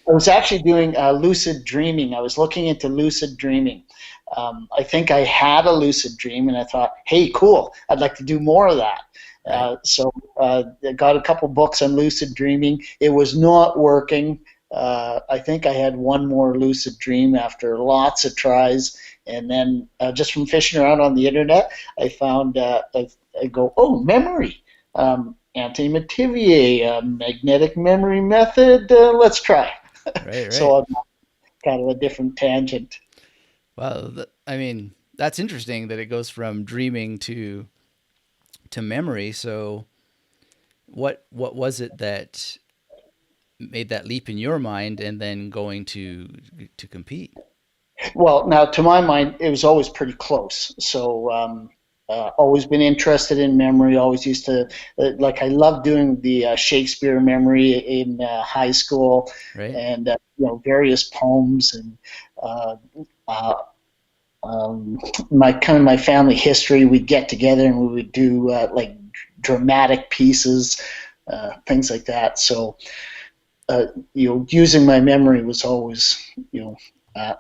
I was actually doing lucid dreaming. I was looking into lucid dreaming. I think I had a lucid dream, and I thought, hey, cool, I'd like to do more of that. Right. So I got a couple books on lucid dreaming. It was not working. I think I had one more lucid dream after lots of tries, and then just from fishing around on the internet, I found I go, oh, memory, anti-Metivier, magnetic memory method. Let's try. Right. So Right. I'm kind of a different tangent. Well, I mean, that's interesting that it goes from dreaming to memory. So what was it that made that leap in your mind and then going to compete? Well, now to my mind, it was always pretty close. So always been interested in memory. Always used to like I loved doing the Shakespeare memory in high school, Right. and various poems and. Uh, uh, um, my family history, we'd get together and we would do like dramatic pieces, things like that. So uh, using my memory was always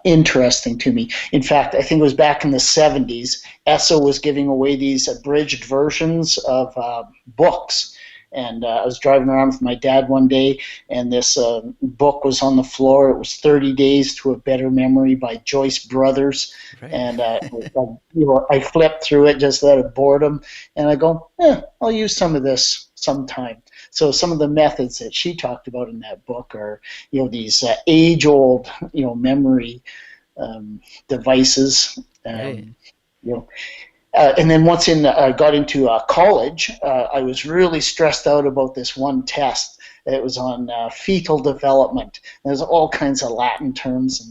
interesting to me. In fact, I think it was back in the 70s, ESSO was giving away these abridged versions of books. And I was driving around with my dad one day, and this book was on the floor. It was 30 Days to a Better Memory by Joyce Brothers. Right. And I flipped through it just out of boredom, and I go, I'll use some of this sometime. So some of the methods that she talked about in that book are, these age-old, memory devices. Right. You know, and then once got into college, I was really stressed out about this one test. It was on fetal development. There's all kinds of Latin terms,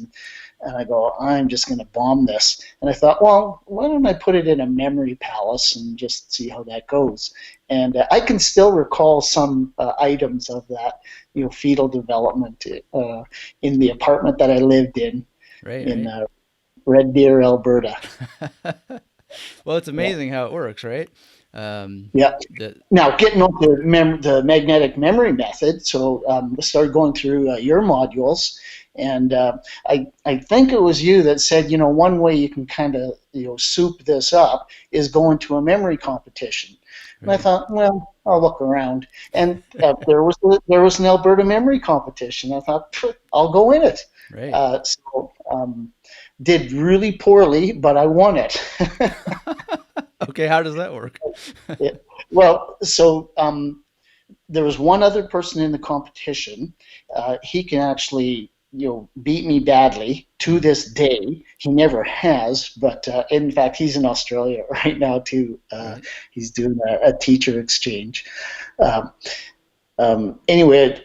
and I go, I'm just going to bomb this. And I thought, well, why don't I put it in a memory palace and just see how that goes? And I can still recall some items of that, fetal development in the apartment that I lived Right. in Right. Red Deer, Alberta. Well, it's Yeah. amazing how it works, right? Yeah. The Now, getting on to the magnetic memory method, so I started going through your modules, and I think it was you that said, one way you can kind of soup this up is go into a memory competition. And I right. thought, well, I'll look around, and there was an Alberta memory competition. I thought, I'll go in it. Right. Did really poorly, but I won it. Okay, how does that work? Yeah. Well, so there was one other person in the competition. He can actually, beat me badly to this day. He never has, but in fact, he's in Australia right now too. Right. He's doing a teacher exchange. Um, anyway,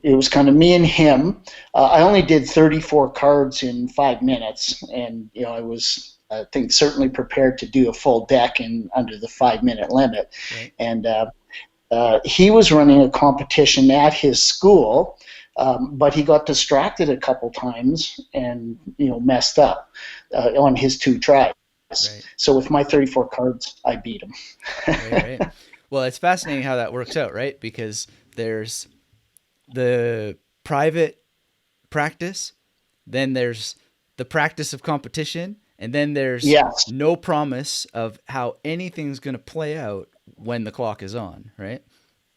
it was kind of me and him. I only did 34 cards in 5 minutes, and I was, I think, certainly prepared to do a full deck in under the 5 minute limit. Right. And he was running a competition at his school, but he got distracted a couple times and messed up on his two tries. Right. So with my 34 cards, I beat him. Right. Right. Well, it's fascinating how that works out, right? Because there's the private practice, then there's the practice of competition, and then there's Yes. no promise of how anything's going to play out when the clock is on, right?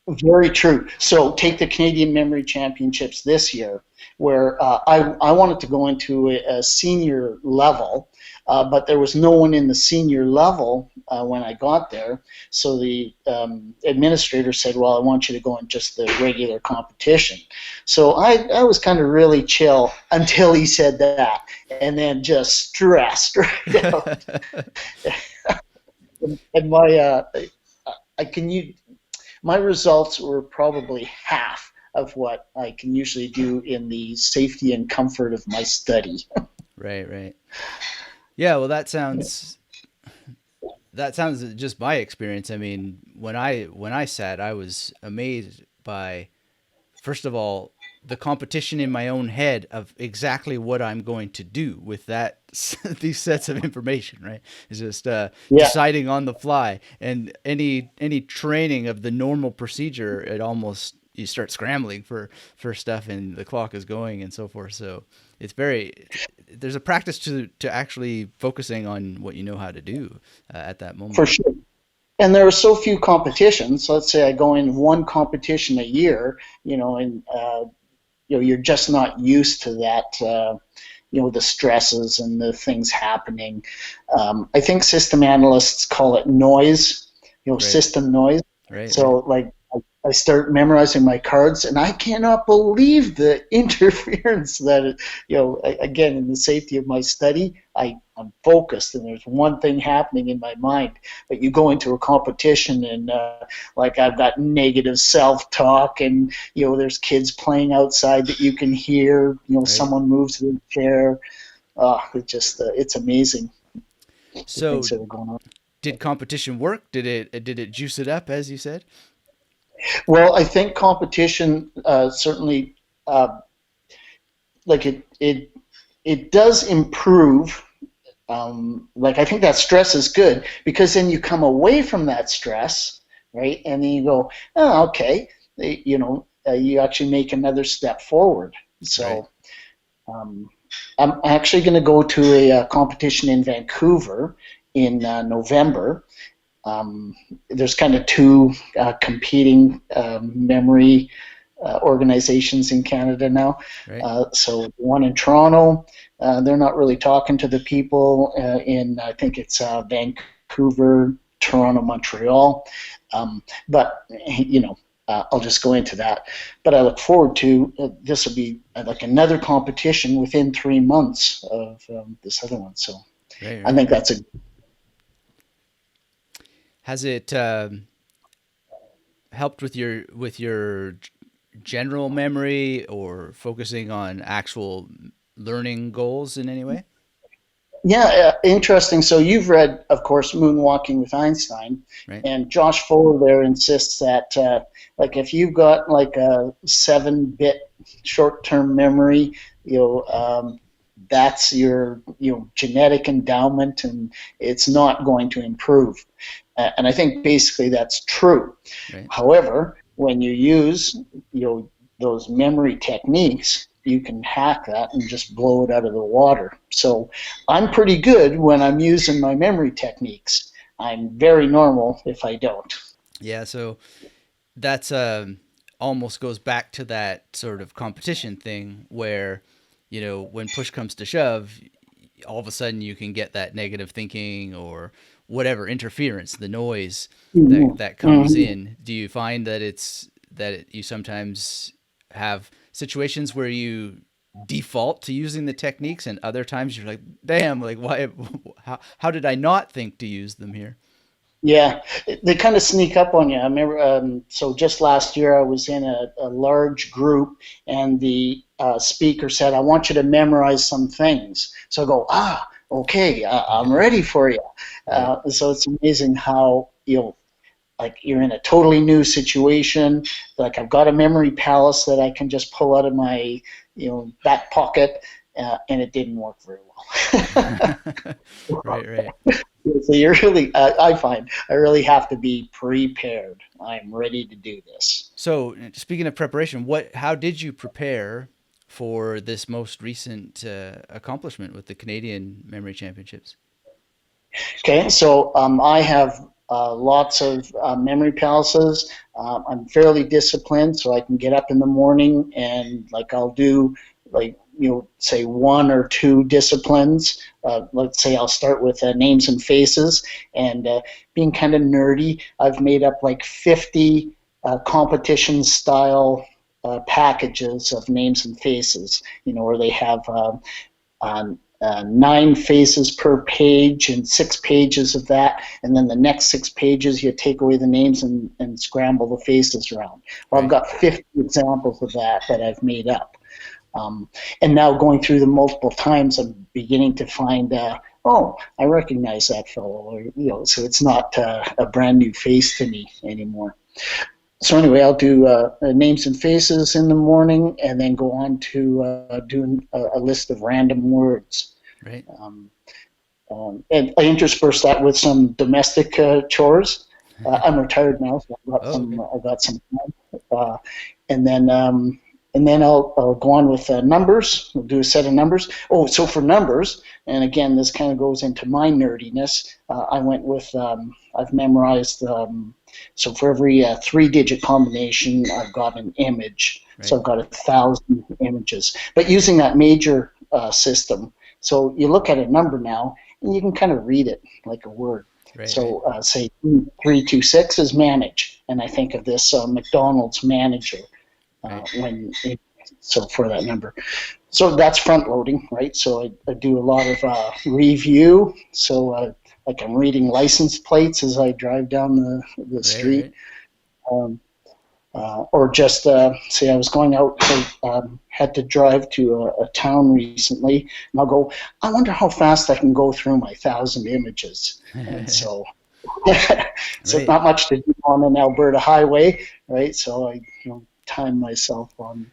Very true. So take the Canadian Memory Championships this year, where I wanted to go into a senior level, but there was no one in the senior level when I got there. So the administrator said, well, I want you to go in just the regular competition. So I was kind of really chill until he said that, and then just stressed right out. And I can use my results were probably half of what I can usually do in the safety and comfort of my study. Right, right. Yeah, well that sounds just my experience. I mean, when I sat, I was amazed by, first of all, the competition in my own head of exactly what I'm going to do with that these sets of information, right? It's just Yeah, deciding on the fly, and any training of the normal procedure, it almost you start scrambling for stuff, and the clock is going and so forth. So there's a practice to actually focusing on what you know how to do at that For moment. sure. And there are so few competitions. Let's say I go in one competition a year, and you're just not used to that. The stresses and the things happening. I think system analysts call it noise, Right, system noise. right, So right, like I start memorizing my cards, and I cannot believe the interference that again, in the safety of my study, I'm focused, and there's one thing happening in my mind. But you go into a competition, and like I've got negative self-talk, and there's kids playing outside that you can hear. right. Someone moves their chair. It's amazing the things So that are going on. did competition work? Did it juice it up, as you said? Well, I think competition certainly, like it does improve. Like I think that stress is good because then you come away from that stress, right? And then you go, oh, okay, you actually make another step forward. Right. So um, I'm actually going to go to a competition in Vancouver in November. Um, there's kind of two competing memory organizations in Canada now. Right. So one in Toronto, they're not really talking to the people in, I think it's Vancouver, Toronto, Montreal. But I'll just go into that. But I look forward to this will be like another competition within 3 months of this other one. So Right. I Right. think that's a Has it helped with your general memory or focusing on actual learning goals in any way? Yeah, interesting. So you've read, of course, Moonwalking with Einstein, Right. and Josh Fuller there insists that, like, if you've got like a 7-bit short-term memory, that's your, genetic endowment, and it's not going to improve. And I think basically that's true. Right. However, when you use those memory techniques, you can hack that and just blow it out of the water. So I'm pretty good when I'm using my memory techniques. I'm very normal if I don't. Yeah. So that's almost goes back to that sort of competition thing where when push comes to shove, all of a sudden you can get that negative thinking or whatever interference, the noise Mm-hmm. that comes Mm-hmm. in. Do you find that you sometimes have situations where you default to using the techniques, and other times you're like, damn, like why, how did I not think to use them here? Yeah, they kind of sneak up on you. I remember, so just last year I was in a large group, and the speaker said, I want you to memorize some things. So I go, okay, I'm ready for you. Right. So it's amazing how, like you're in a totally new situation. Like I've got a memory palace that I can just pull out of my, back pocket, and it didn't work very well. Right, right. So you're really, I find I really have to be prepared. I'm ready to do this. So, speaking of preparation, how did you prepare for this most recent accomplishment with the Canadian Memory Championships? Okay, so I have lots of memory palaces. I'm fairly disciplined, so I can get up in the morning and like I'll do like say one or two disciplines. Let's say I'll start with names and faces, and being kind of nerdy, I've made up like 50 competition style packages of names and faces. Where they have on 9 faces per page and 6 pages of that, and then the next 6 pages you take away the names and scramble the faces around. Well, I've Right. got 50 examples of that I've made up. And now going through them multiple times, I'm beginning to find, oh, I recognize that fellow, or so it's not a brand new face to me anymore. So anyway, I'll do names and faces in the morning, and then go on to doing a list of random words. Right. Um, and I intersperse that with some domestic chores. I'm retired now, so Oh, okay. I've got some time. And then I'll go on with numbers. We'll do a set of numbers. Oh, so for numbers, and again, this kind of goes into my nerdiness. I went with I've memorized. So for every three-digit combination, I've got an image. So Right. I've got 1,000 images. But using that major system, so you look at a number now, and you can kind of read it like a word. Right. Right. So say 326 is manage, and I think of this McDonald's manager Right. when it, so for that number. So that's front loading, right? So I do a lot of review. So like I'm reading license plates as I drive down the Right. street. Right. Um, or just say I was going out, had to drive to a town recently, and I'll go, I wonder how fast I can go through my 1,000 images. And so, so Right. not much to do on an Alberta highway, right? So I time myself on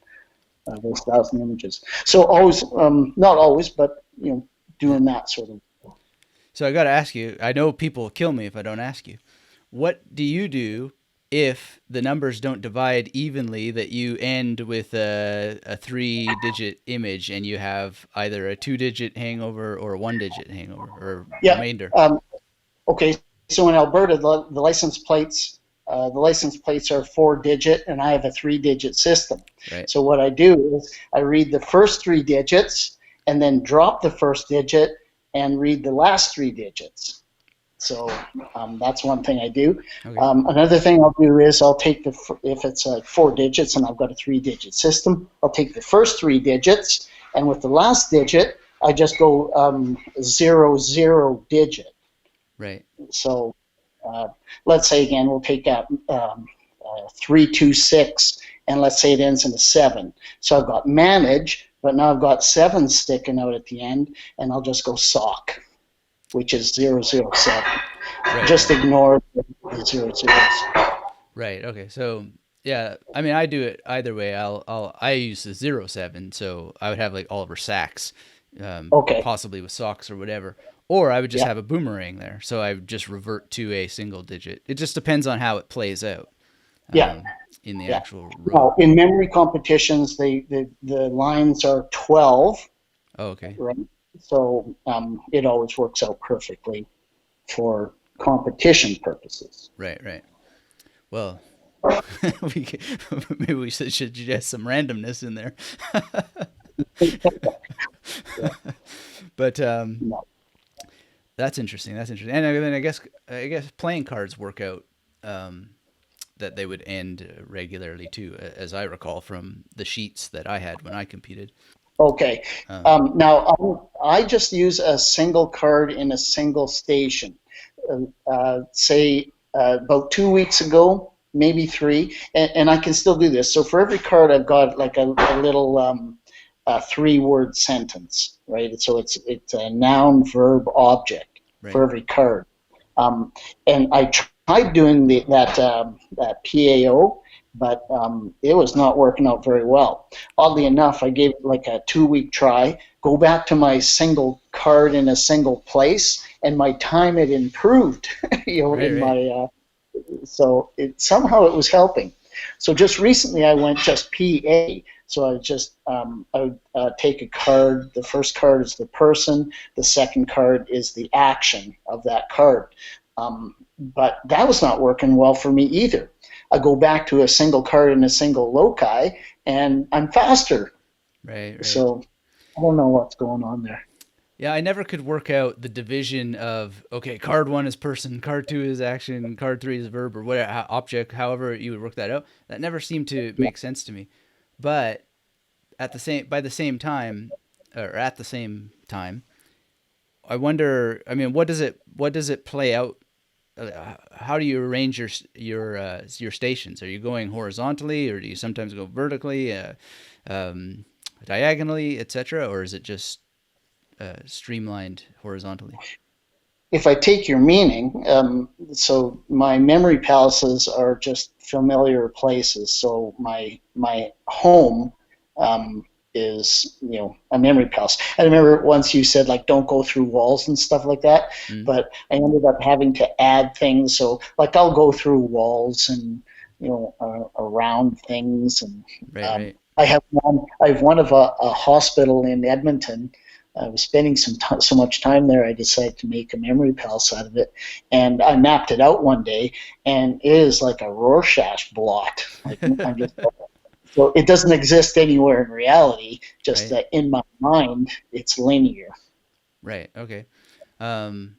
those 1,000 images. So always, not always, but Yeah. doing that sort of. So I got to ask you. I know people will kill me if I don't ask you. What do you do if the numbers don't divide evenly, that you end with a three-digit image and you have either a two-digit hangover or a one-digit hangover or Yeah. remainder? Okay, so in Alberta, the license plates are 4 digit, and I have a 3 digit system. Right. So what I do is I read the first 3 digits, and then drop the first digit and read the last 3 digits. So that's one thing I do. Okay. Another thing I'll do is I'll take if it's 4 digits and I've got a 3 digit system, I'll take the first 3 digits, and with the last digit, I just go 0, 0 digit. Right. So uh, let's say again, we'll take out 326, and let's say it ends in a 7. So I've got manage, but now I've got 7 sticking out at the end, and I'll just go sock, which is 007. Right. Just Right. ignore the 00s. Right. Okay. So yeah, I mean, I do it either way. I use the 07, so I would have like Oliver Sacks, Okay, possibly with socks or whatever, or I would just yeah, have a boomerang there. So I would just revert to a single digit. It just depends on how it plays out yeah, um, in the yeah. actual row. Now, in memory competitions, the lines are 12, Oh, okay. right? So it always works out perfectly for competition purposes. Right. Right. Well, we maybe we should suggest some randomness in there. Yeah, But no. that's interesting. That's interesting. And then I guess playing cards work out that they would end regularly too, as I recall from the sheets that I had when I competed. Okay. Um, Now, I just use a single card in a single station. Say about 2 weeks ago, maybe three, and I can still do this. So for every card, I've got like a little three-word sentence, right? So it's a noun, verb, object right. for every card. Um, and I tried doing that PAO, but it was not working out very well. Oddly enough, I gave it like a 2 week try. Go back to my single card in a single place, and my time had improved. Right. In Right. my so it somehow it was helping. So just recently, I went just PA. So I would take a card. The first card is the person. The second card is the action of that card. But that was not working well for me either. I go back to a single card in a single loci, and I'm faster. Right. Right. So I don't know what's going on there. Yeah, I never could work out the division of, okay, card one is person, card two is action, card three is verb, or whatever object. However you would work that out, that never seemed to Yeah. make sense to me. But by the same time, or at the same time, I wonder. I mean, what does it play out? How do you arrange your stations? Are you going horizontally, or do you sometimes go vertically, um, diagonally, etc., or is it just streamlined horizontally? If I take your meaning, so my memory palaces are just familiar places. So my home, is a memory palace. I remember once you said like don't go through walls and stuff like that, Mm, but I ended up having to add things. So like I'll go through walls and around things, and right, right. I have one of a hospital in Edmonton. I was spending so much time there. I decided to make a memory palace out of it, and I mapped it out one day, and it is like a Rorschach blot. Like I'm just so it doesn't exist anywhere in reality. Just Right, that in my mind, it's linear. right. Okay. Um,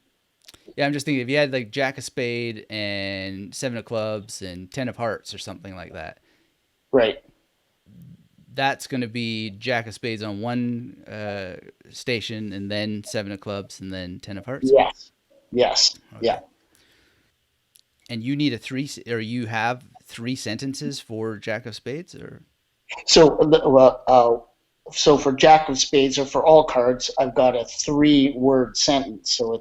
yeah, I'm just thinking if you had like Jack of Spade and Seven of Clubs and Ten of Hearts or something like that, Right. that's going to be Jack of Spades on one station, and then Seven of Clubs, and then Ten of Hearts. Yes. Yes. Yeah. Okay. And you need a three, or you have three sentences for Jack of Spades, or So, so for Jack of Spades or for all cards, I've got a three-word sentence. So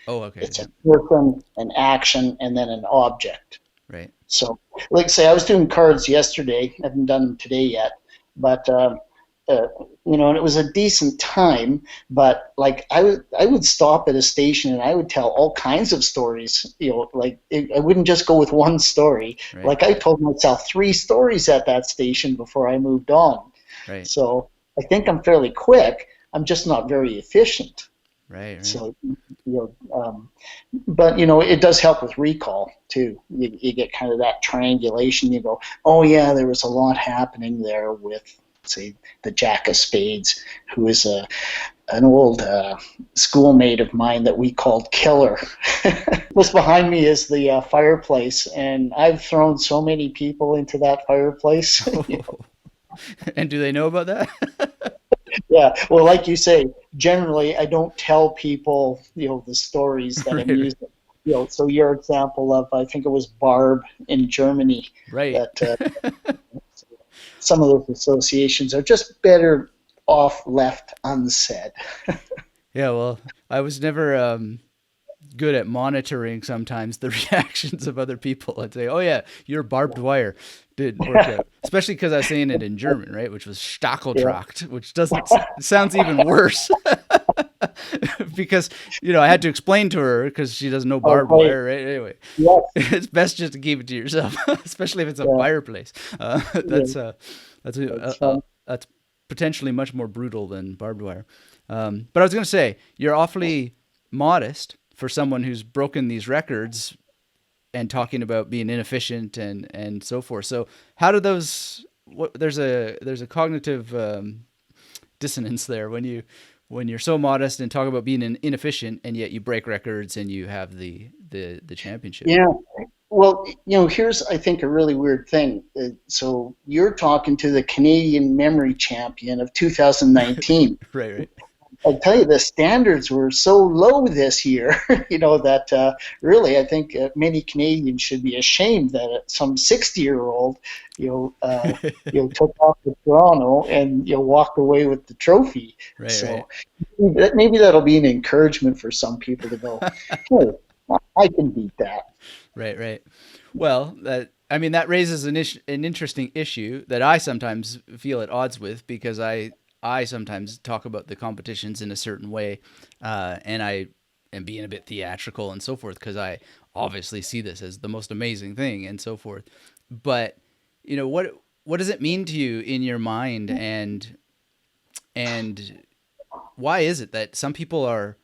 oh, okay, it's yeah, a person, an action, and then an object. right, So, like say, I was doing cards yesterday. I haven't done them today yet, but uh, and it was a decent time. But like I would stop at a station and I would tell all kinds of stories. I wouldn't just go with one story. right, Like I told myself three stories at that station before I moved on. right, So I think I'm fairly quick. I'm just not very efficient. right, right. So but it does help with recall too. You get kind of that triangulation. You go, oh yeah, there was a lot happening there with, say, the Jack of Spades, who is an old schoolmate of mine that we called Killer. What's behind me is the fireplace, and I've thrown so many people into that fireplace. And do they know about that? Yeah, well, like you say, generally I don't tell people, the stories that Right, I'm right, using. So your example of, I think it was Barb in Germany, right. that some of those associations are just better off left unsaid. Yeah, well, I was never good at monitoring sometimes the reactions of other people. I'd say, "Oh yeah, your barbed wire didn't work out," especially because I was saying it in German, right? Which was Yeah. Stacheltracht, which doesn't it sounds even worse because I had to explain to her because she doesn't know barbed Okay. wire, right? Anyway, Yes. it's best just to keep it to yourself, especially if it's a Yeah. fireplace. Yeah. That's fun. That's potentially much more brutal than barbed wire. But I was going to say, you're awfully modest for someone who's broken these records and talking about being inefficient and so forth. So how do those? There's a cognitive dissonance there when you're so modest and talk about being inefficient, and yet you break records and you have the championship. Yeah. Well, here's, I think, a really weird thing. So you're talking to the Canadian memory champion of 2019. Right, right, I'll tell you, the standards were so low this year, that really I think many Canadians should be ashamed that some 60-year-old, took off to Toronto and walked away with the trophy. right, right. So maybe that'll be an encouragement for some people to go, hey, I can beat that. Right, right. Well, I mean that raises an interesting issue that I sometimes feel at odds with because I sometimes talk about the competitions in a certain way, and I am being a bit theatrical and so forth because I obviously see this as the most amazing thing and so forth. But what does it mean to you in your mind, and why is it that some people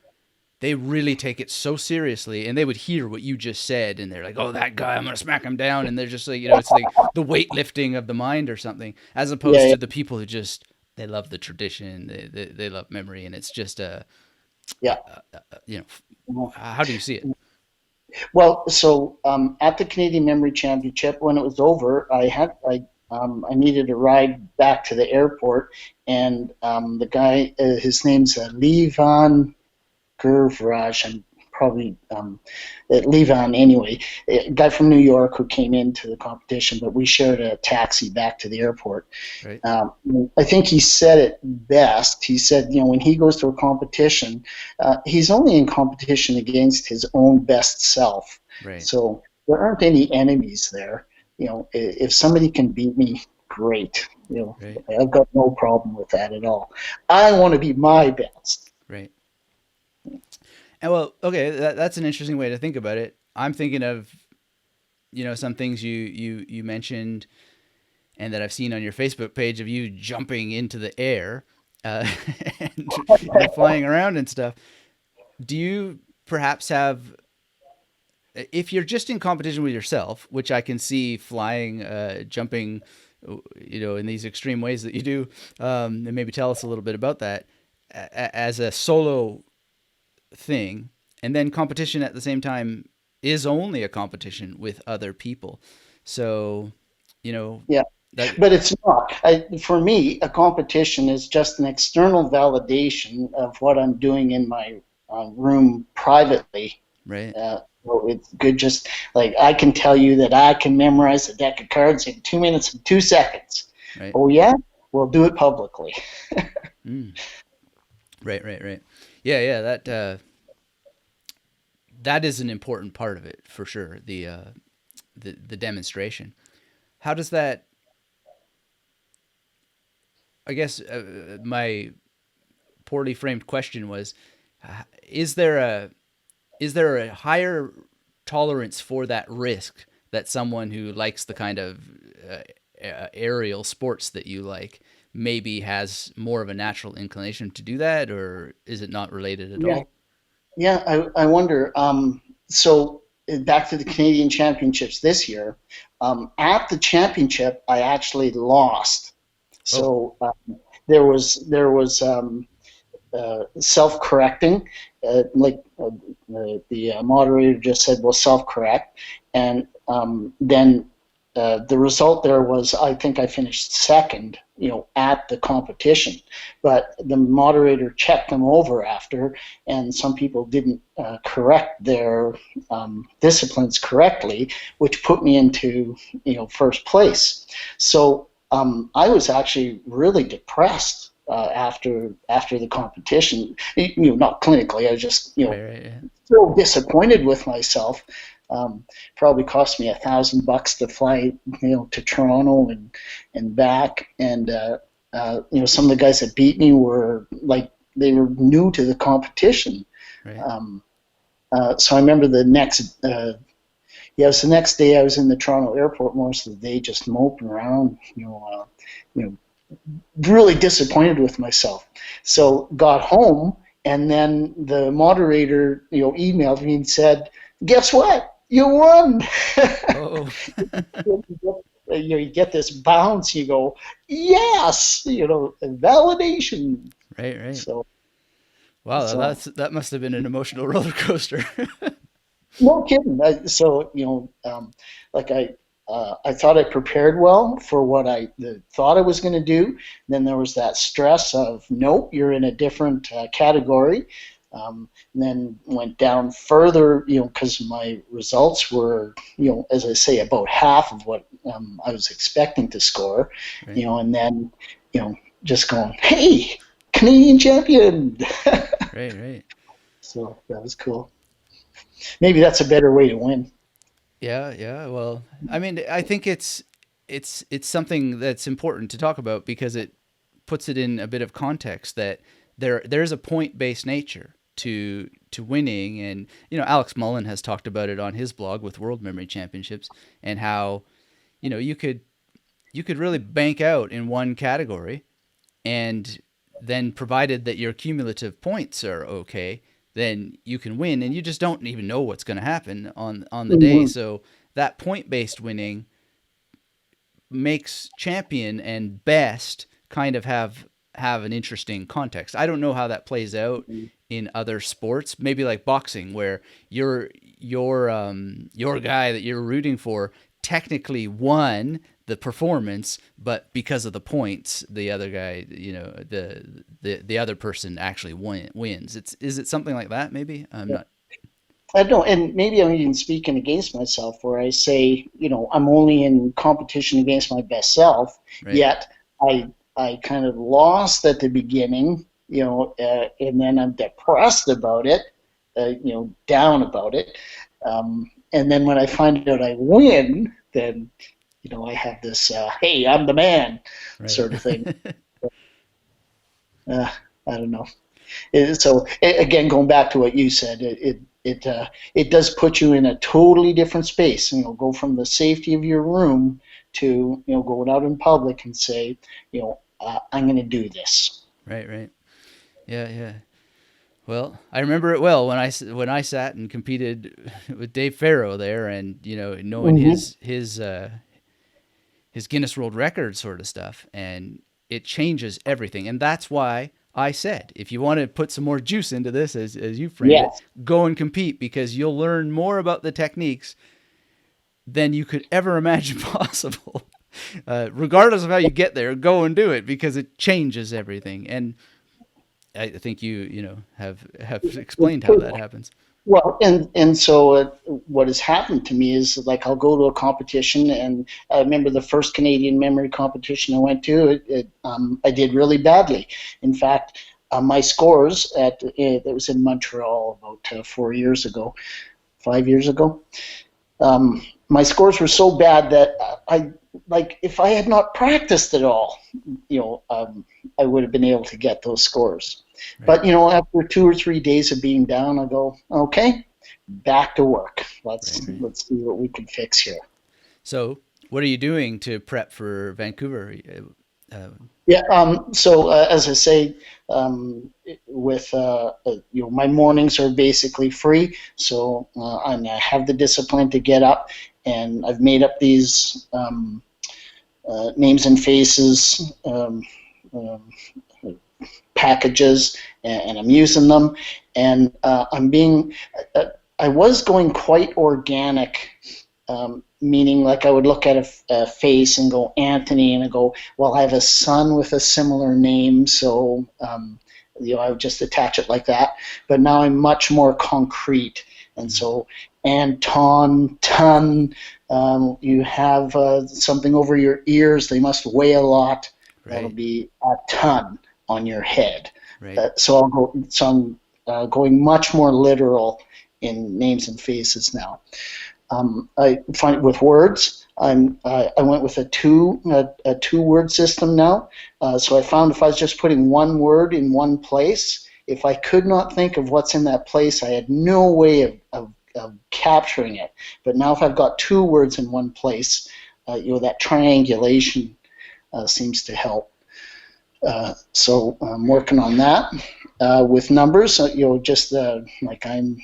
they really take it so seriously and they would hear what you just said and they're like, oh, that guy, I'm going to smack him down. And they're just like, it's like the weightlifting of the mind or something, as opposed Yeah, to the people who just, they love the tradition, they love memory. And it's just yeah. you Yeah. how do you see it? Well, so at the Canadian Memory Championship, when it was over, I needed a ride back to the airport, and the guy, his name's Levan Gervraj, and probably Levan anyway, a guy from New York who came into the competition, but we shared a taxi back to the airport. Right. I think he said it best. He said, when he goes to a competition, he's only in competition against his own best self. Right. So there aren't any enemies there. If somebody can beat me, great. Right. I've got no problem with that at all. I want to be my best. Right. And well, okay, that's an interesting way to think about it. I'm thinking of, some things you mentioned and that I've seen on your Facebook page of you jumping into the air, uh, and flying around and stuff. Do you perhaps have, if you're just in competition with yourself, which I can see flying, jumping, in these extreme ways that you do, and maybe tell us a little bit about that as a solo thing, and then competition at the same time is only a competition with other people. So, you know, Yeah, that, but it's not. For me, a competition is just an external validation of what I'm doing in my room privately. right, So it's good. Just like I can tell you that I can memorize a deck of cards in 2 minutes and 2 seconds. right, Oh yeah, we'll do it publicly. mm, right. Yeah, yeah. That is an important part of it for sure. The demonstration. How does that? I guess my poorly framed question was: Is there a higher tolerance for that risk that someone who likes the kind of aerial sports that you like maybe has more of a natural inclination to do that, or is it not related at Yeah, all? yeah. I wonder. So back to the Canadian Championships this year. At the championship, I actually lost. Oh, So there was self-correcting, the moderator just said, "Well, self-correct," and then the result there was I think I finished second, at the competition, but the moderator checked them over after, and some people didn't correct their disciplines correctly, which put me into first place. So I was actually really depressed after the competition. Not clinically. I was just right, yeah. so disappointed with myself. Probably cost me $1,000 to fly, to Toronto and back. And some of the guys that beat me were like they were new to the competition. Right. Um, so I remember it was the next day I was in the Toronto airport most of the day, just moping around, you know, really disappointed with myself. So got home, and then the moderator, emailed me and said, "Guess what? You won." Oh, You get this bounce. You go, "Yes!" Validation. right. So, Wow, so that must have been an emotional roller coaster. no kidding. Like I thought I prepared well for what I thought I was going to do. Then there was that stress of, nope, you're in a different category. And then went down further, because my results were, as I say, about half of what I was expecting to score, Right, and then, just going, hey, Canadian champion. right. So that was cool. Maybe that's a better way to win. Yeah. Well, I mean, I think it's something that's important to talk about because it puts it in a bit of context that there's a point based nature to winning, and Alex Mullen has talked about it on his blog with World Memory Championships, and how you could really bank out in one category, and then provided that your cumulative points are okay, then you can win, and you just don't even know what's going to happen on the day. Mhm. So that point based winning makes champion and best kind of have an interesting context. I don't know how that plays out in other sports, maybe like boxing, where your guy that you're rooting for technically won the performance, but because of the points, the other guy, the other person actually wins. Is it something like that? Maybe I'm not. I don't know, and maybe I'm even speaking against myself, where I say, I'm only in competition against my best self. Right. Yet I kind of lost at the beginning, and then I'm depressed about it, down about it, and then when I find out I win, then I have this, hey, I'm the man Right. sort of thing. Uh, I don't know. So again, going back to what you said, it does put you in a totally different space. Go from the safety of your room to going out in public and say, I'm going to do this. Right. Right. Yeah. Yeah. Well, I remember it well when I sat and competed with Dave Farrow there, and knowing Mm-hmm. his Guinness World Record sort of stuff, and it changes everything. And that's why I said, if you want to put some more juice into this, as you framed it, Yes. go and compete, because you'll learn more about the techniques than you could ever imagine possible. Regardless of how you get there, go and do it, because it changes everything. And I think have explained how that happens. Well, and so what has happened to me is like I'll go to a competition, and I remember the first Canadian memory competition I went to. I did really badly. In fact, my scores it was in Montreal about 4 years ago, 5 years ago. My scores were so bad that I like if I had not practiced at all, I would have been able to get those scores. Right. But after 2 or 3 days of being down, I go, okay, back to work. Right. Let's Right. let's see what we can fix here. So, what are you doing to prep for Vancouver? Yeah. So as I say, with my mornings are basically free. So I have the discipline to get up, and I've made up these names and faces. Packages, and I'm using them, and I was going quite organic, meaning like I would look at a face and go Anthony, and I go, well, I have a son with a similar name, so I would just attach it like that. But now I'm much more concrete, and so Anton, ton, you have something over your ears, they must weigh a lot. That'll Right. be a ton on your head. Right. So I'm going much more literal in names and faces now. I find with words, I went with a two word system now. So I found if I was just putting one word in one place, if I could not think of what's in that place, I had no way of capturing it. But now if I've got two words in one place, that triangulation seems to help. So I'm working on that with numbers. Just like I'm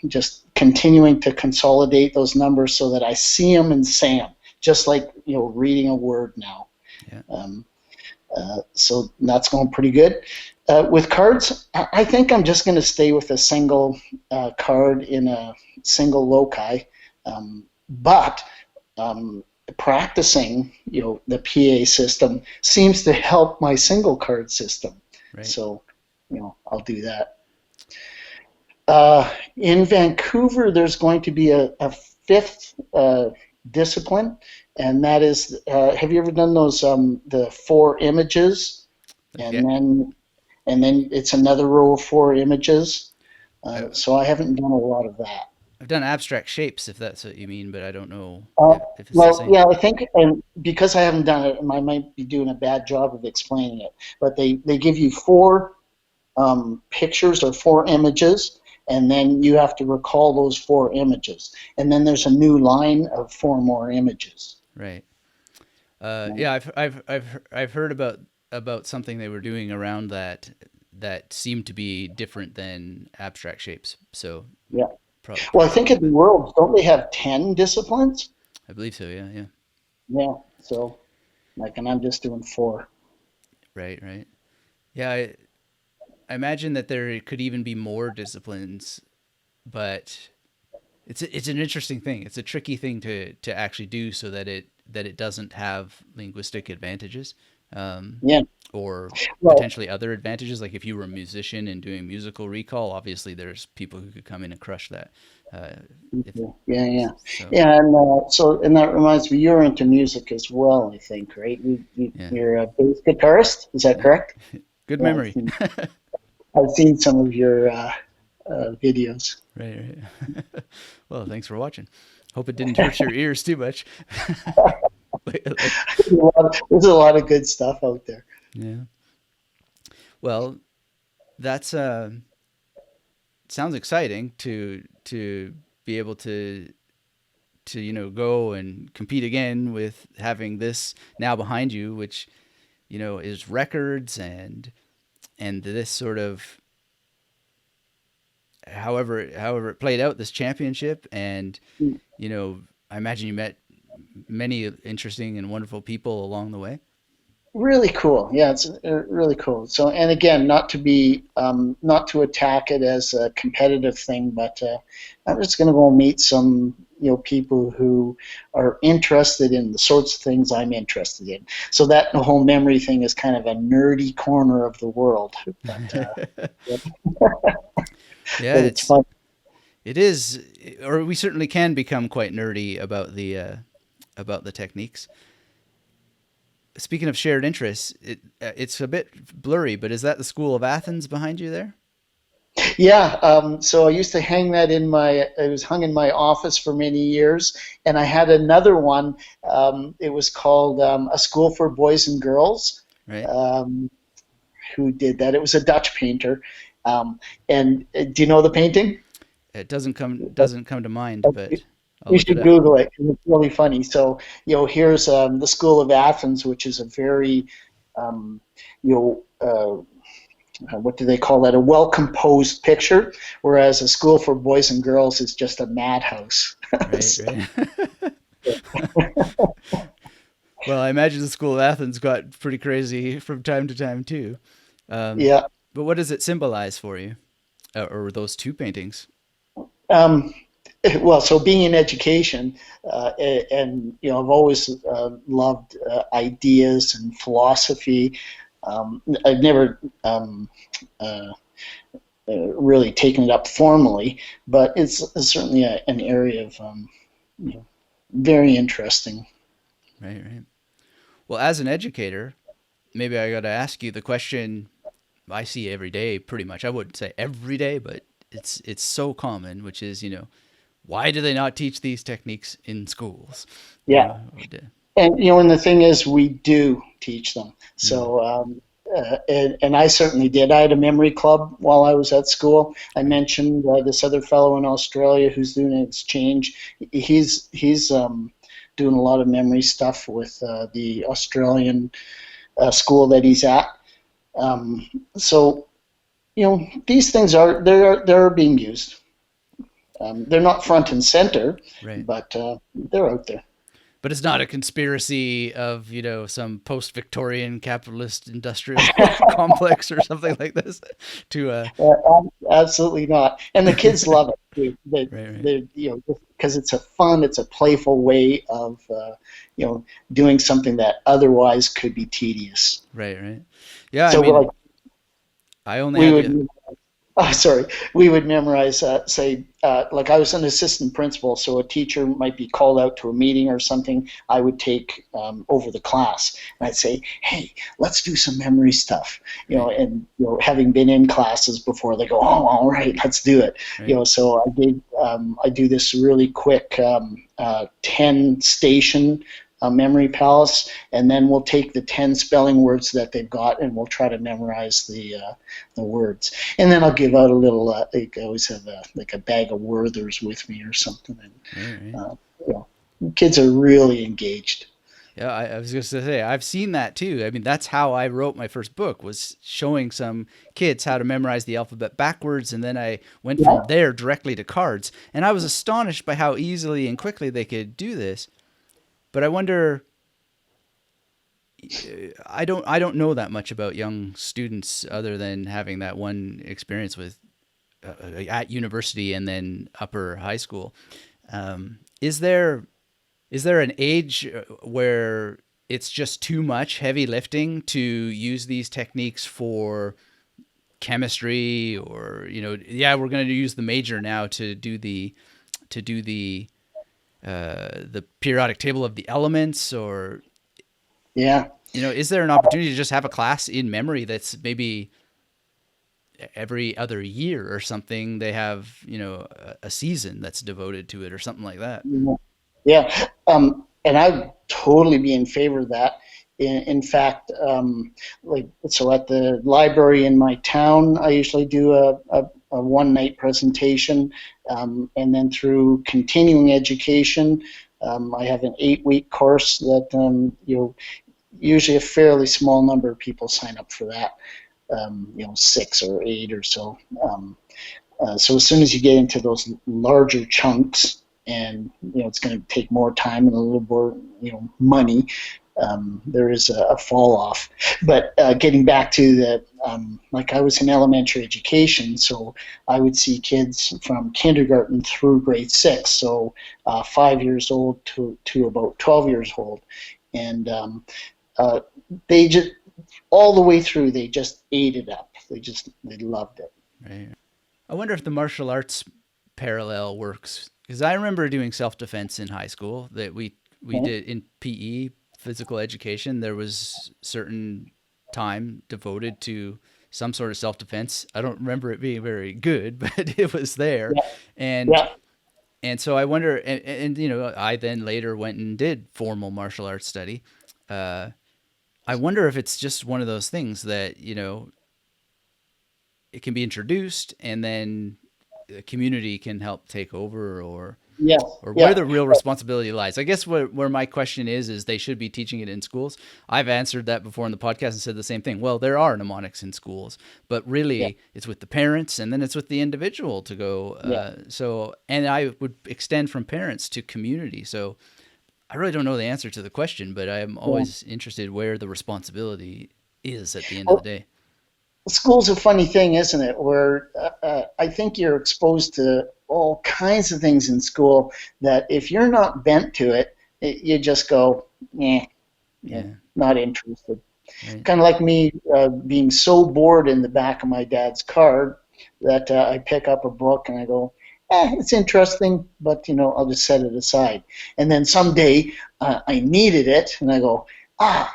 just continuing to consolidate those numbers so that I see them and say them, just like reading a word now. Yeah. So that's going pretty good. With cards, I think I'm just going to stay with a single card in a single loci, but practicing, the PA system seems to help my single card system. Right. So, I'll do that. In Vancouver, there's going to be a fifth discipline, and that is, have you ever done those the four images, Yeah. and then it's another row of four images? I, So I haven't done a lot of that. I've done abstract shapes, if that's what you mean, but I don't know Uh, if it's the well, same. yeah, I think, and because I haven't done it, I might be doing a bad job of explaining it. But they give you four pictures or four images, and then you have to recall those four images. And then there's a new line of four more images. Right. Yeah, I've heard about something they were doing around that seemed to be different than abstract shapes. So Yeah. Well, I probably a think little at the bit. Worlds, don't they have 10 disciplines? I believe so. Yeah. Yeah. Yeah. So, like, and I'm just doing four. Right. Right. Yeah. I imagine that there could even be more disciplines, but it's an interesting thing. It's a tricky thing to actually do so that it doesn't have linguistic advantages, um, Yeah. or Well, potentially other advantages. Like if you were a musician and doing musical recall, obviously there's people who could come in and crush that. If yeah, yeah, so, yeah, and that reminds me, you're into music as well, I think, right? yeah, You're a bass guitarist, is that yeah. correct? Good Yeah, memory. I've seen some of your videos. Right, right. Well, thanks for watching. Hope it didn't hurt your ears too much. Like, There's a lot of good stuff out there. yeah. Well, that's sounds exciting to be able to go and compete again with having this now behind you, which is records and this sort of however it played out, this championship. And I imagine you met many interesting and wonderful people along the way. Really cool. Yeah, it's really cool. So, and again, not to attack it as a competitive thing, but I'm just going to go meet some, people who are interested in the sorts of things I'm interested in. So that whole memory thing is kind of a nerdy corner of the world, but yeah, Yeah, but it's fun. it is, or we certainly can become quite nerdy about the techniques. Speaking of shared interests, it's a bit blurry, but is that the School of Athens behind you there? Yeah, so I used to hang that it was hung in my office for many years, and I had another one. It was called A School for Boys and Girls. Right. Um, who did that? It was a Dutch painter. And do you know the painting? It doesn't come to mind, but I'll You look it should up. Google it. It's really funny. So, here's the School of Athens, which is a very, um, you know, what do they call that? A well-composed picture, whereas a school for boys and girls is just a madhouse. Right, So, right. Well, I imagine the School of Athens got pretty crazy from time to time too. Um, yeah. but what does it symbolize for you, or those two paintings? Um, well, so being in education, and I've always loved ideas and philosophy. I've never uh, really taken it up formally, but it's certainly an area of you know, very interesting. Right, right. Well, as an educator, maybe I got to ask you the question I see every day, pretty much. I wouldn't say every day, but it's so common, which is why do they not teach these techniques in schools? You Yeah, know, and the thing is, we do teach them. mm, So, and I certainly did. I had a memory club while I was at school. I right, mentioned this other fellow in Australia who's doing an exchange. He's doing a lot of memory stuff with the Australian school that he's at. So, these things they're being used. They're not front and center, right. but they're out there. But it's not a conspiracy of some post-Victorian capitalist industrial complex or something like this to Absolutely not. And the kids love it. right, right, Because it's a playful way of, doing something that otherwise could be tedious. right, right. Yeah, I So mean, like I only we have would, you. sorry, we would memorize, say, like I was an assistant principal, so a teacher might be called out to a meeting or something. I would take over the class, and I'd say, "Hey, let's do some memory stuff." Right, And having been in classes before, they go, "Oh, all right, let's do it." right, So I do this really quick 10 station memory palace, and then we'll take the 10 spelling words that they've got, and we'll try to memorize the words. And then I'll give out a little. I always have like a bag of Werthers with me or something, and right, right. you know, kids are really engaged. Yeah, I was just gonna say I've seen that too. I mean, that's how I wrote my first book, was showing some kids how to memorize the alphabet backwards, and then I went from Yeah, there directly to cards. And I was astonished by how easily and quickly they could do this. But I wonder, I don't know that much about young students other than having that one experience with at university and then upper high school. Is there an age where it's just too much heavy lifting to use these techniques for chemistry, or yeah, we're going to use the major now to do the periodic table of the elements, or yeah. is there an opportunity to just have a class in memory that's maybe every other year or something? They have a season that's devoted to it or something like that. Yeah. and I would totally be in favor of that. In fact, like so at the library in my town, I usually do a one night presentation, and then through continuing education, I have an 8 week course that usually a fairly small number of people sign up for that. 6 or 8 or so. So as soon as you get into those larger chunks, and it's going to take more time and a little more money, there is a fall off. But getting back to like I was in elementary education, so I would see kids from kindergarten through grade 6, so 5 years old to about 12 years old, and they just all the way through they just ate it up. They loved it. Right. I wonder if the martial arts parallel works because I remember doing self defense in high school that we Okay? did in PE physical education. There was certain time devoted to some sort of self defense. I don't remember it being very good, but it was there, Yeah, and yeah, so I wonder. And I then later went and did formal martial arts study. Uh, I wonder if it's just one of those things that it can be introduced and then the community can help take over, yeah, or where yeah, the real responsibility lies. I guess where my question is they should be teaching it in schools. I've answered that before in the podcast and said the same thing. Well, there are mnemonics in schools, but yeah, really it's with the parents and then it's with the individual to go. yeah. And I would extend from parents to community. So I really don't know the answer to the question, but I'm Yeah. always interested where the responsibility is at the end of the Well, day. school's a funny thing, isn't it? Where I think you're exposed to all kinds of things in school that if you're not bent to it, you just go, eh, yeah, Yeah. not interested. Right. Kind of like me being so bored in the back of my dad's car that I pick up a book and I go, it's interesting, but I'll just set it aside. And then someday I needed it, and I go,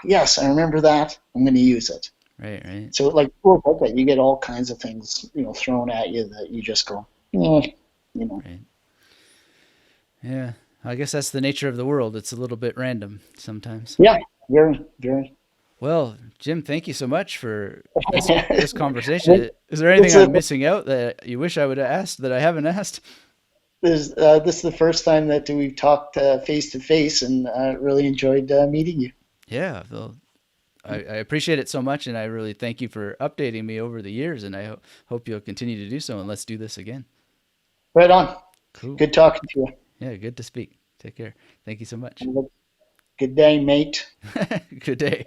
yes, I remember that. I'm going to use it. Right. Right. So like school, okay, you get all kinds of things thrown at you that you just go, eh, you know. Right. Yeah. I guess that's the nature of the world. It's a little bit random sometimes. Yeah, very, very. Well, Jim, thank you so much for this This conversation. Is there anything is I'm missing out that you wish I would have asked that I haven't asked? this is the first time that we've talked face to face, and really enjoyed meeting you. Yeah, well, I appreciate it so much, and I really thank you for updating me over the years, and I hope you'll continue to do so, and let's do this again. Right on. Cool. Good talking to Yeah, good to speak. Take care. Thank you so much. you. Good day, mate. Good day.